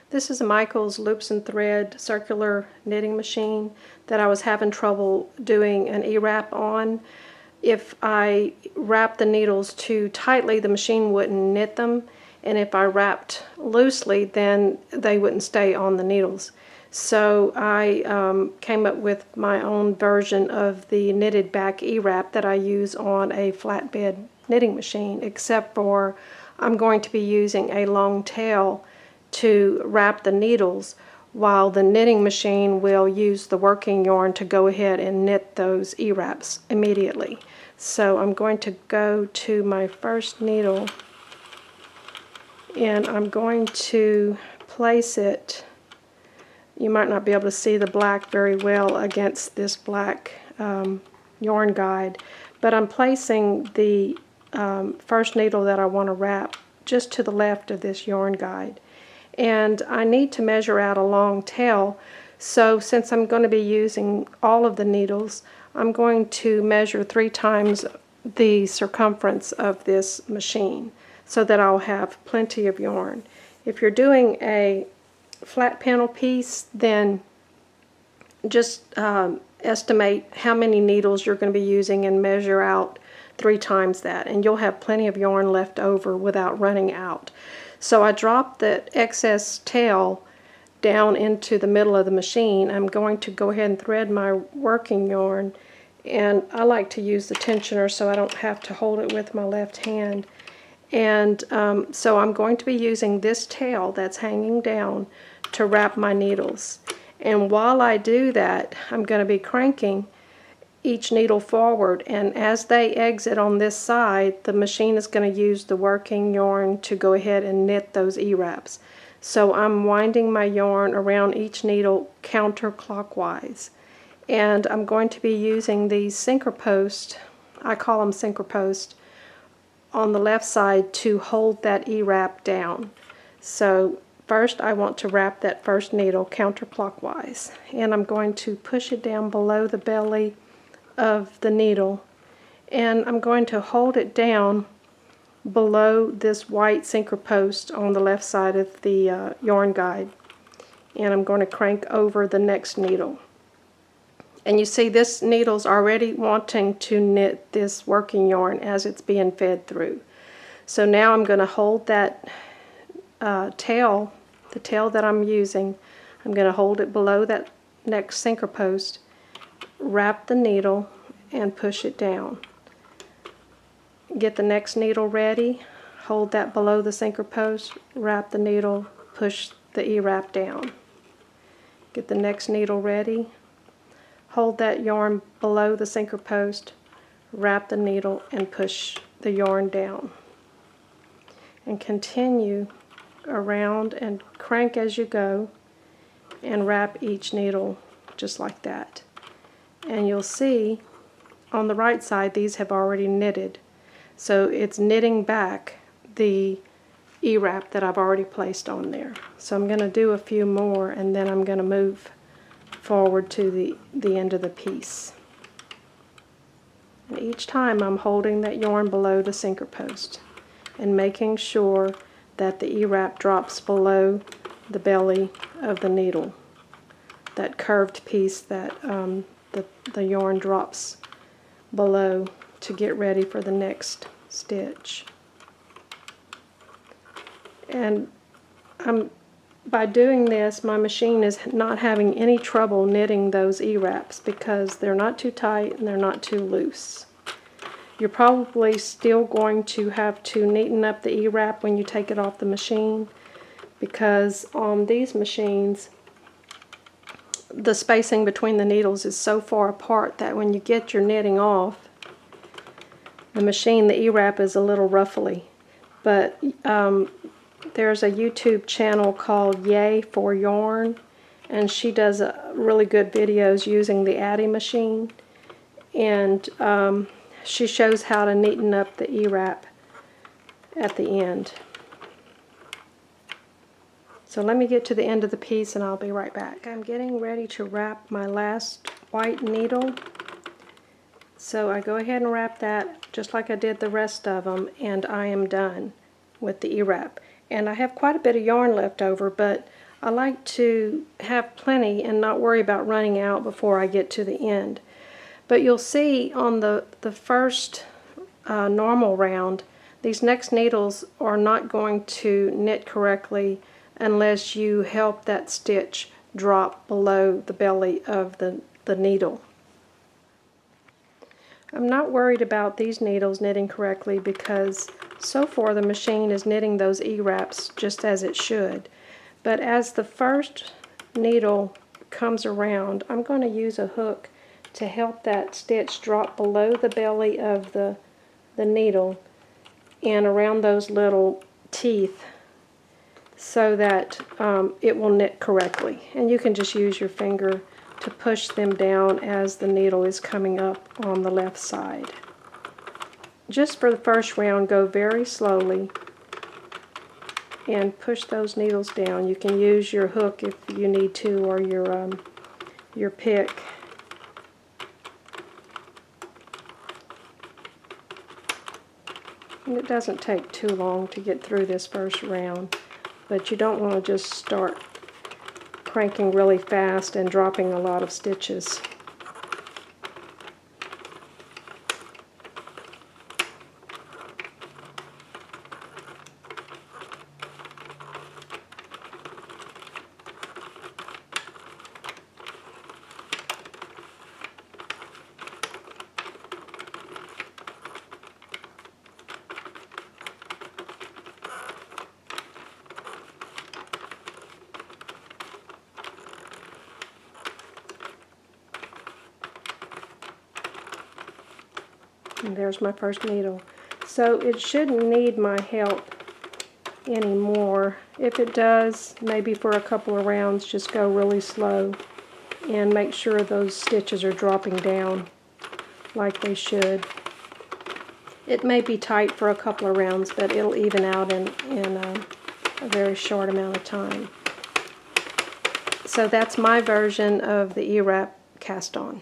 This is a Michaels Loops and Thread circular knitting machine that I was having trouble doing an EWrap on. If I wrapped the needles too tightly, the machine wouldn't knit them, and if I wrapped loosely, then they wouldn't stay on the needles. So I came up with my own version of the knitted back EWrap that I use on a flatbed knitting machine, except for I'm going to be using a long tail to wrap the needles, while the knitting machine will use the working yarn to go ahead and knit those EWraps immediately. So I'm going to go to my first needle and I'm going to place it. You might not be able to see the black very well against this black yarn guide, but I'm placing the first needle that I want to wrap just to the left of this yarn guide. And I need to measure out a long tail, so since I'm going to be using all of the needles, I'm going to measure 3 times the circumference of this machine so that I'll have plenty of yarn. If you're doing a flat panel piece, then just estimate how many needles you're going to be using and measure out 3 times that, and you'll have plenty of yarn left over without running out. So I dropped the excess tail down into the middle of the machine. I'm going to go ahead and thread my working yarn, and I like to use the tensioner so I don't have to hold it with my left hand. And so I'm going to be using this tail that's hanging down to wrap my needles. And while I do that, I'm going to be cranking each needle forward, and as they exit on this side, the machine is going to use the working yarn to go ahead and knit those EWraps. So I'm winding my yarn around each needle counterclockwise, and I'm going to be using these sinker posts, I call them sinker posts, on the left side to hold that EWrap down. So first I want to wrap that first needle counterclockwise, and I'm going to push it down below the belly of the needle, and I'm going to hold it down below this white sinker post on the left side of the yarn guide, and I'm going to crank over the next needle. And you see this needle's already wanting to knit this working yarn as it's being fed through. So now I'm going to hold that tail, the tail that I'm using, I'm going to hold it below that next sinker post, wrap the needle and push it down. Get the next needle ready, hold that below the sinker post, wrap the needle, push the EWrap down. Get the next needle ready, hold that yarn below the sinker post, wrap the needle and push the yarn down. And continue around and crank as you go and wrap each needle just like that. And you'll see on the right side these have already knitted, so it's knitting back the EWrap that I've already placed on there. So I'm going to do a few more, and then I'm going to move forward to the end of the piece. And each time I'm holding that yarn below the sinker post and making sure that the EWrap drops below the belly of the needle, that curved piece that the yarn drops below to get ready for the next stitch. And by doing this, my machine is not having any trouble knitting those EWraps because they're not too tight and they're not too loose. You're probably still going to have to neaten up the EWrap when you take it off the machine, because on these machines the spacing between the needles is so far apart that when you get your knitting off the machine, the EWrap is a little ruffly. But there's a YouTube channel called Yay for Yarn, and she does really good videos using the Addy machine, and she shows how to neaten up the EWrap at the end. So let me get to the end of the piece and I'll be right back. I'm getting ready to wrap my last white needle. So I go ahead and wrap that just like I did the rest of them, and I am done with the EWrap. And I have quite a bit of yarn left over, but I like to have plenty and not worry about running out before I get to the end. But you'll see on the first normal round, these next needles are not going to knit correctly unless you help that stitch drop below the belly of the needle. I'm not worried about these needles knitting correctly because so far the machine is knitting those EWraps just as it should. But as the first needle comes around, I'm going to use a hook to help that stitch drop below the belly of the needle and around those little teeth so that it will knit correctly. And you can just use your finger to push them down as the needle is coming up on the left side. Just for the first round, go very slowly and push those needles down. You can use your hook if you need to, or your pick. And it doesn't take too long to get through this first round, but you don't want to just start cranking really fast and dropping a lot of stitches. And there's my first needle. So it shouldn't need my help anymore. If it does, maybe for a couple of rounds, just go really slow and make sure those stitches are dropping down like they should. It may be tight for a couple of rounds, but it'll even out in a very short amount of time. So that's my version of the EWrap cast on.